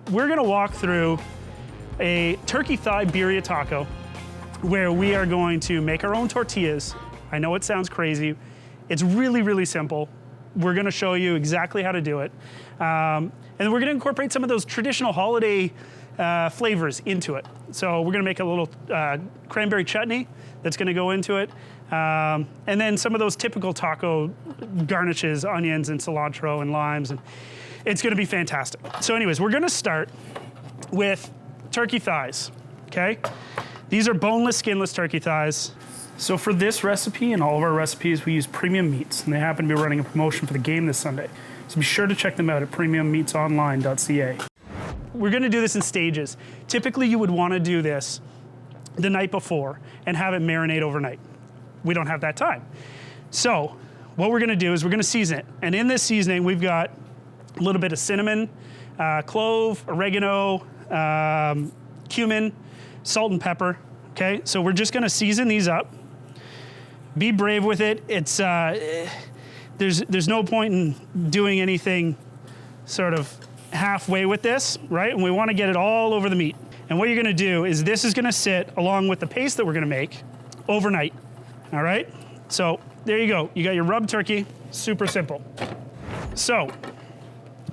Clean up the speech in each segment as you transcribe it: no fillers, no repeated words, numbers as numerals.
We're gonna walk through a turkey thigh birria taco where we are going to make our own tortillas. I know it sounds crazy. It's really, really simple. We're gonna show you exactly how to do it. And we're gonna incorporate some of those traditional holiday flavors into it. So we're gonna make a little cranberry chutney that's gonna go into it. And then some of those typical taco garnishes, onions and cilantro and limes. And it's gonna be fantastic. So anyways, we're gonna start with turkey thighs, okay? These are boneless, skinless turkey thighs. So for this recipe and all of our recipes, we use premium meats, and they happen to be running a promotion for the game this Sunday. So be sure to check them out at premiummeatsonline.ca. We're gonna do this in stages. Typically, you would wanna do this the night before and have it marinate overnight. We don't have that time. So what we're gonna do is we're gonna season it. And in this seasoning, we've got a little bit of cinnamon, clove, oregano, cumin, salt and pepper, okay? So we're just gonna season these up. Be brave with it. It's, there's no point in doing anything sort of halfway with this, right? And we wanna get it all over the meat. And what you're gonna do is this is gonna sit along with the paste that we're gonna make overnight, all right? So there you go. You got your rub turkey, super simple. So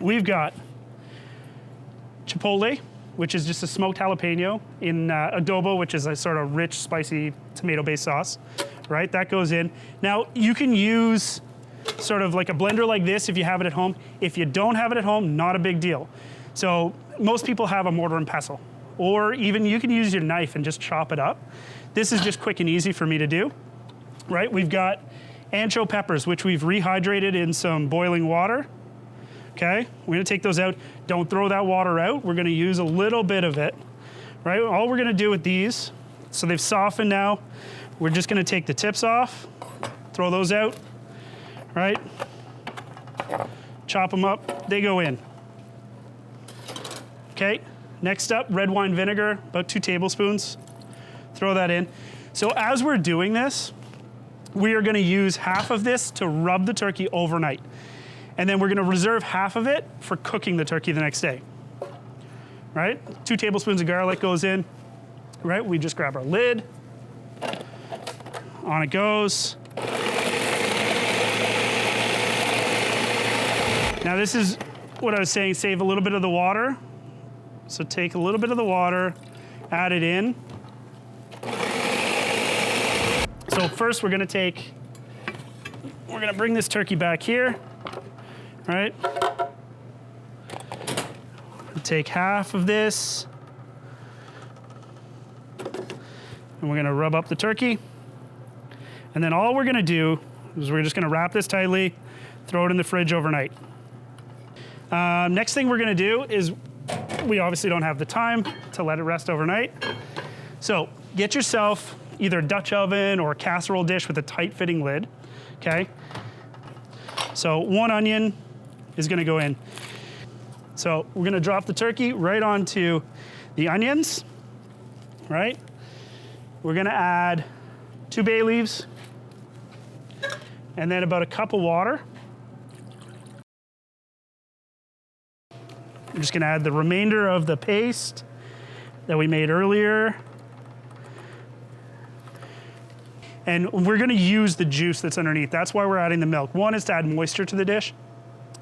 we've got chipotle, which is just a smoked jalapeno in adobo, which is a sort of rich, spicy tomato-based sauce, right? That goes in. Now, you can use sort of like a blender like this if you have it at home. If you don't have it at home, not a big deal. So most people have a mortar and pestle, or even you can use your knife and just chop it up. This is just quick and easy for me to do, right? We've got ancho peppers, which we've rehydrated in some boiling water. Okay, we're gonna take those out. Don't throw that water out. We're gonna use a little bit of it, right? All we're gonna do with these, so they've softened now, we're just gonna take the tips off, throw those out, right? Chop them up, they go in. Okay, next up, red wine vinegar, about 2 tablespoons. Throw that in. So as we're doing this, we are gonna use half of this to rub the turkey overnight. And then we're gonna reserve half of it for cooking the turkey the next day, right? 2 tablespoons of garlic goes in, right? We just grab our lid, on it goes. Now this is what I was saying, save a little bit of the water. So take a little bit of the water, add it in. So first we're gonna bring this turkey back here. Right? Take half of this, and we're gonna rub up the turkey. And then all we're gonna do is we're just gonna wrap this tightly, throw it in the fridge overnight. Next thing we're gonna do is, we obviously don't have the time to let it rest overnight. So get yourself either a Dutch oven or a casserole dish with a tight fitting lid, okay? So 1 onion is gonna go in. So we're gonna drop the turkey right onto the onions, right? We're gonna add 2 bay leaves and then about a cup of water. We're just gonna add the remainder of the paste that we made earlier. And we're gonna use the juice that's underneath. That's why we're adding the milk. One is to add moisture to the dish.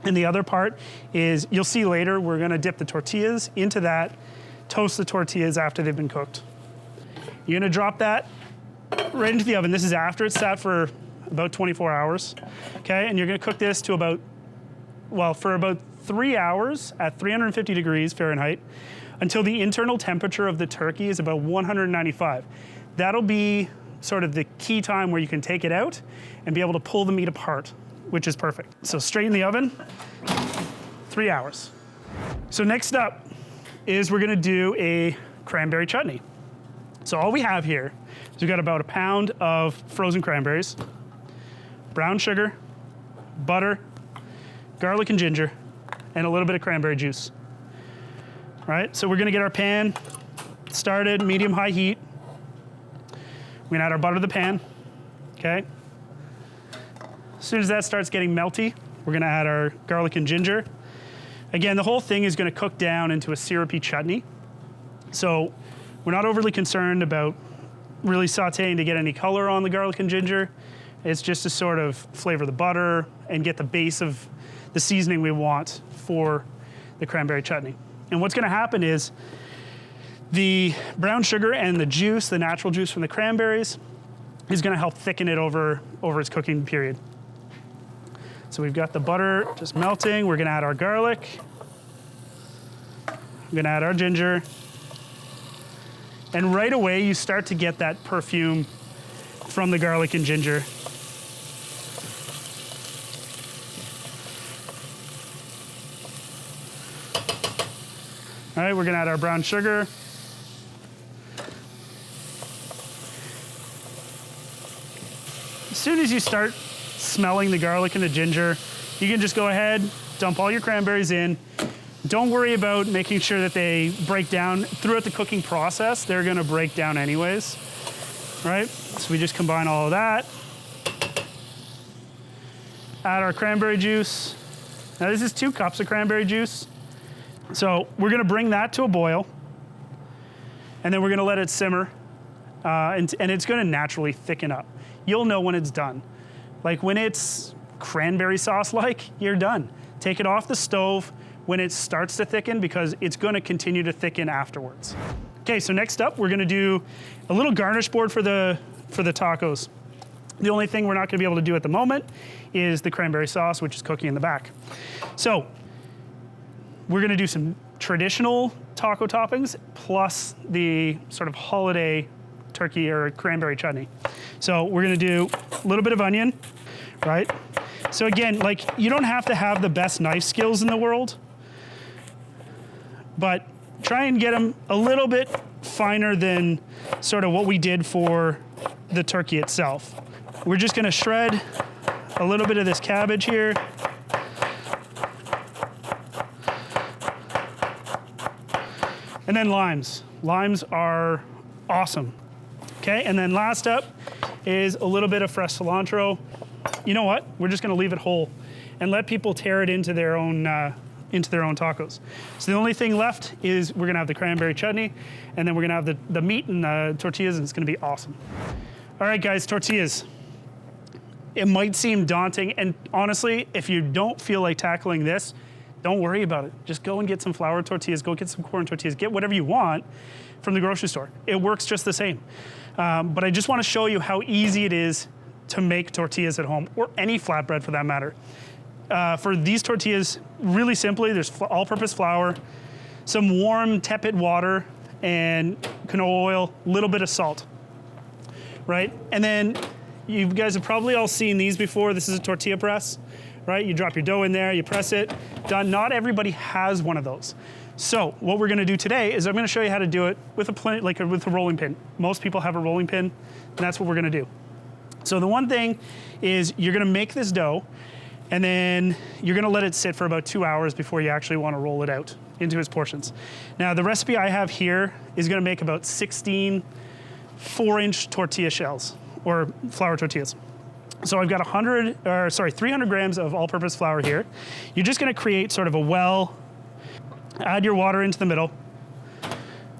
And the other part is, you'll see later, we're gonna dip the tortillas into that, toast the tortillas after they've been cooked. You're gonna drop that right into the oven. This is after it's sat for about 24 hours, okay? And you're gonna cook this to about 3 hours at 350 degrees Fahrenheit until the internal temperature of the turkey is about 195. That'll be sort of the key time where you can take it out and be able to pull the meat apart, which is perfect. So straight in the oven, 3 hours. So next up is we're gonna do a cranberry chutney. So all we have here is we've got about 1 pound of frozen cranberries, brown sugar, butter, garlic and ginger, and a little bit of cranberry juice. All right, so we're gonna get our pan started, medium-high heat. We're gonna add our butter to the pan, okay? As soon as that starts getting melty, we're gonna add our garlic and ginger. Again, the whole thing is gonna cook down into a syrupy chutney. So we're not overly concerned about really sauteing to get any color on the garlic and ginger. It's just to sort of flavor the butter and get the base of the seasoning we want for the cranberry chutney. And what's gonna happen is the brown sugar and the juice, the natural juice from the cranberries, is gonna help thicken it over its cooking period. So we've got the butter just melting. We're gonna add our garlic. We're gonna add our ginger. And right away, you start to get that perfume from the garlic and ginger. All right, we're gonna add our brown sugar. As soon as you start smelling the garlic and the ginger, you can just go ahead, dump all your cranberries in. Don't worry about making sure that they break down. Throughout the cooking process, they're gonna break down anyways, right? So we just combine all of that. Add our cranberry juice. Now this is 2 cups of cranberry juice. So we're gonna bring that to a boil, and then we're gonna let it simmer, and it's gonna naturally thicken up. You'll know when it's done. Like when it's cranberry sauce-like, you're done. Take it off the stove when it starts to thicken, because it's gonna continue to thicken afterwards. Okay, so next up, we're gonna do a little garnish board for the tacos. The only thing we're not gonna be able to do at the moment is the cranberry sauce, which is cooking in the back. So we're gonna do some traditional taco toppings plus the sort of holiday turkey or cranberry chutney. So we're gonna do a little bit of onion, right? So again, like, you don't have to have the best knife skills in the world, but try and get them a little bit finer than sort of what we did for the turkey itself. We're just gonna shred a little bit of this cabbage here. And then limes. Limes are awesome. Okay, and then last up is a little bit of fresh cilantro. You know what? We're just gonna leave it whole and let people tear it into their own tacos. So the only thing left is we're gonna have the cranberry chutney, and then we're gonna have the meat and the tortillas, and it's gonna be awesome. All right, guys, tortillas. It might seem daunting, and honestly, if you don't feel like tackling this, don't worry about it. Just go and get some flour tortillas, go get some corn tortillas, get whatever you want from the grocery store. It works just the same. But I just wanna show you how easy it is to make tortillas at home, or any flatbread for that matter. For these tortillas, really simply, there's all-purpose flour, some warm, tepid water, and canola oil, a little bit of salt, right? And then you guys have probably all seen these before. This is a tortilla press, right? You drop your dough in there, you press it, done. Not everybody has one of those. So what we're gonna do today is I'm gonna show you how to do it with with a rolling pin. Most people have a rolling pin, and that's what we're gonna do. So the one thing is you're gonna make this dough, and then you're gonna let it sit for about 2 hours before you actually wanna roll it out into its portions. Now the recipe I have here is gonna make about 16 4-inch tortilla shells, or flour tortillas. So I've got 300 grams of all-purpose flour here. You're just gonna create sort of a well, add your water into the middle,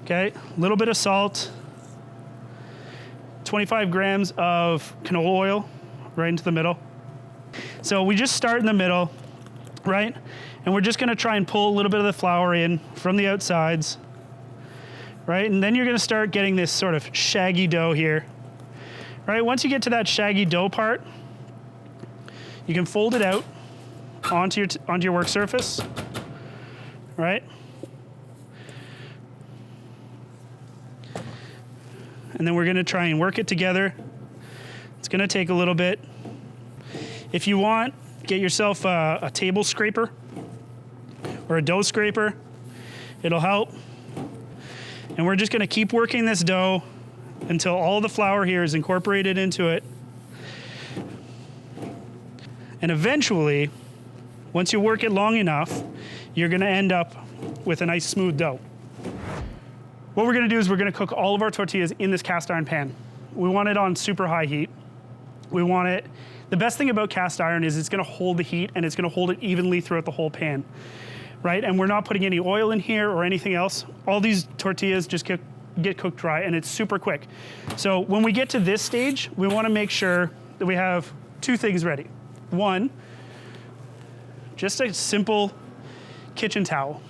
okay? A little bit of salt, 25 grams of canola oil right into the middle. So we just start in the middle, right? And we're just gonna try and pull a little bit of the flour in from the outsides, right? And then you're gonna start getting this sort of shaggy dough here, right? Once you get to that shaggy dough part, you can fold it out onto your work surface, right? And then we're gonna try and work it together. It's gonna take a little bit. If you want, get yourself a table scraper or a dough scraper. It'll help. And we're just gonna keep working this dough until all the flour here is incorporated into it. And eventually, once you work it long enough, you're gonna end up with a nice smooth dough. What we're gonna do is we're gonna cook all of our tortillas in this cast iron pan. We want it on super high heat. The best thing about cast iron is it's gonna hold the heat, and it's gonna hold it evenly throughout the whole pan. right? And we're not putting any oil in here or anything else. All these tortillas just get cooked dry, and it's super quick. So when we get to this stage, we wanna make sure that we have two things ready. One, just a simple kitchen towel,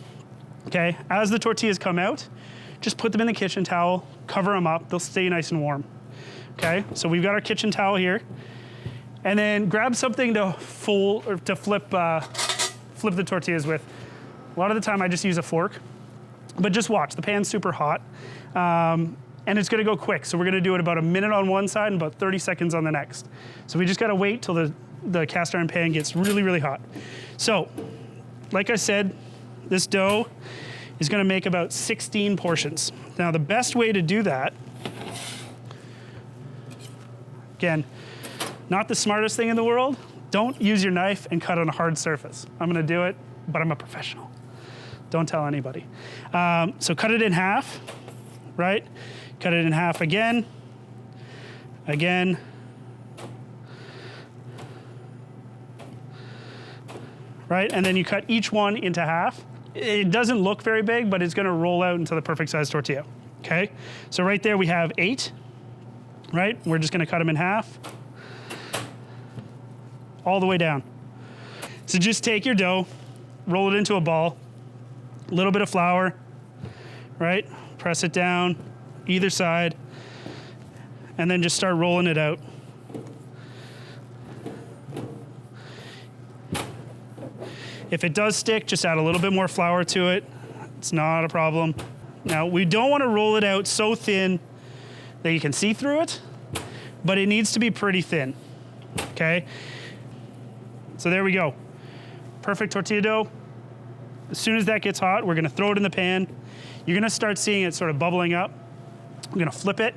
okay? As the tortillas come out, just put them in the kitchen towel, cover them up, they'll stay nice and warm, okay? So we've got our kitchen towel here, and then grab something to fold, or to flip the tortillas with. A lot of the time I just use a fork, but just watch, the pan's super hot, and it's gonna go quick. So we're gonna do it about a minute on one side and about 30 seconds on the next. So we just gotta wait till the cast iron pan gets really, really hot. So, like I said, this dough is gonna make about 16 portions. Now the best way to do that, again, not the smartest thing in the world, don't use your knife and cut on a hard surface. I'm gonna do it, but I'm a professional. Don't tell anybody. So cut it in half, right? Cut it in half again, right? And then you cut each one into half. It doesn't look very big, but it's gonna roll out into the perfect size tortilla, okay? So right there we have 8, right? We're just gonna cut them in half, all the way down. So just take your dough, roll it into a ball, a little bit of flour, right? Press it down, either side, and then just start rolling it out. If it does stick, just add a little bit more flour to it. It's not a problem. Now, we don't want to roll it out so thin that you can see through it, but it needs to be pretty thin, okay? So there we go. Perfect tortilla dough. As soon as that gets hot, we're gonna throw it in the pan. You're gonna start seeing it sort of bubbling up. I'm gonna flip it.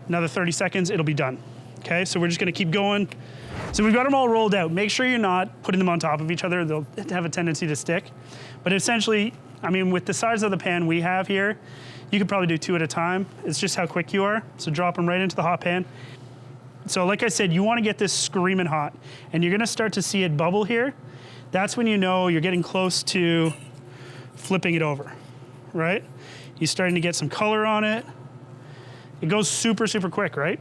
Another 30 seconds, it'll be done. Okay, so we're just gonna keep going. So we've got them all rolled out. Make sure you're not putting them on top of each other. They'll have a tendency to stick. But essentially, I mean, with the size of the pan we have here, you could probably do 2 at a time. It's just how quick you are. So drop them right into the hot pan. So like I said, you wanna get this screaming hot, and you're gonna start to see it bubble here. That's when you know you're getting close to flipping it over, right? You're starting to get some color on it. It goes super, super quick, right?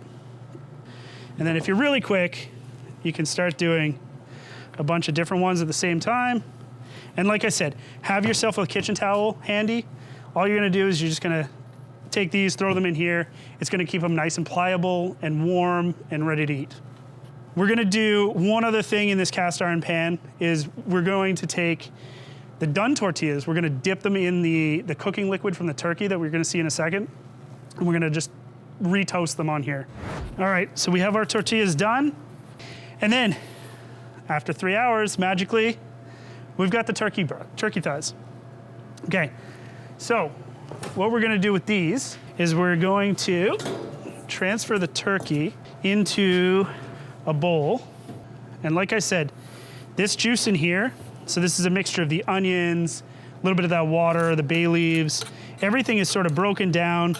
And then if you're really quick, you can start doing a bunch of different ones at the same time. And like I said, have yourself a kitchen towel handy. All you're gonna do is you're just gonna take these, throw them in here. It's gonna keep them nice and pliable and warm and ready to eat. We're gonna do one other thing in this cast iron pan is we're going to take the done tortillas, we're gonna dip them in the cooking liquid from the turkey that we're gonna see in a second, and we're gonna just re-toast them on here. All right, so we have our tortillas done, and then after 3 hours, magically, we've got the turkey thighs. Okay, so what we're gonna do with these is we're going to transfer the turkey into a bowl. And like I said, this juice in here, so this is a mixture of the onions, a little bit of that water, the bay leaves, everything is sort of broken down.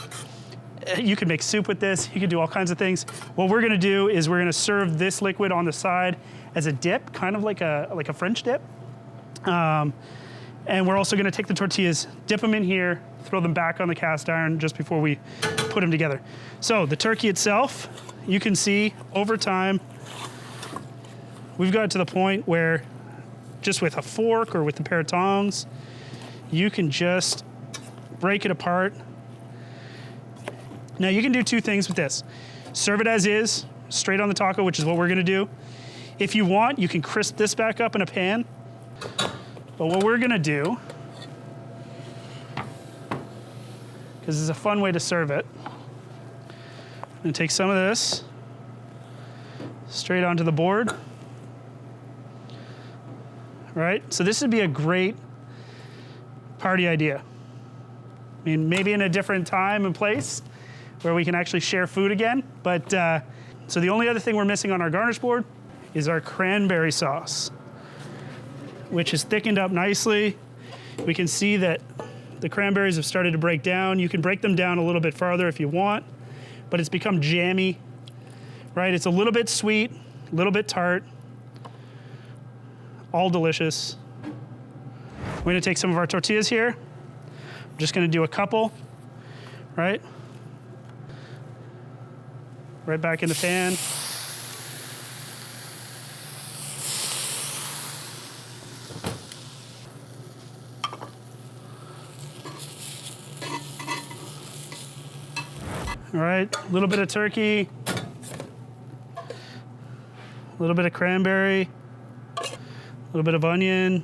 You can make soup with this, you can do all kinds of things. What we're gonna do is we're gonna serve this liquid on the side as a dip, kind of like a French dip. And we're also gonna take the tortillas, dip them in here, throw them back on the cast iron just before we put them together. So the turkey itself, you can see over time, we've got to the point where just with a fork or with a pair of tongs, you can just break it apart. Now you can do 2 things with this. Serve it as is, straight on the taco, which is what we're gonna do. If you want, you can crisp this back up in a pan. But what we're gonna do, because it's a fun way to serve it, I'm gonna take some of this straight onto the board. Right? So this would be a great party idea. I mean, maybe in a different time and place where we can actually share food again. But so the only other thing we're missing on our garnish board is our cranberry sauce, which is thickened up nicely. We can see that the cranberries have started to break down. You can break them down a little bit farther if you want, but it's become jammy, right? It's a little bit sweet, a little bit tart, all delicious. We're gonna take some of our tortillas here. I'm just gonna do a couple, right? Right back in the pan. All right, a little bit of turkey, a little bit of cranberry, a little bit of onion,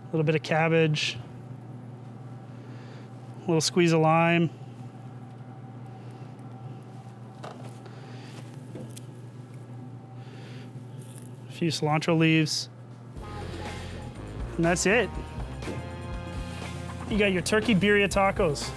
a little bit of cabbage, a little squeeze of lime, a few cilantro leaves, and that's it. You got your turkey birria tacos.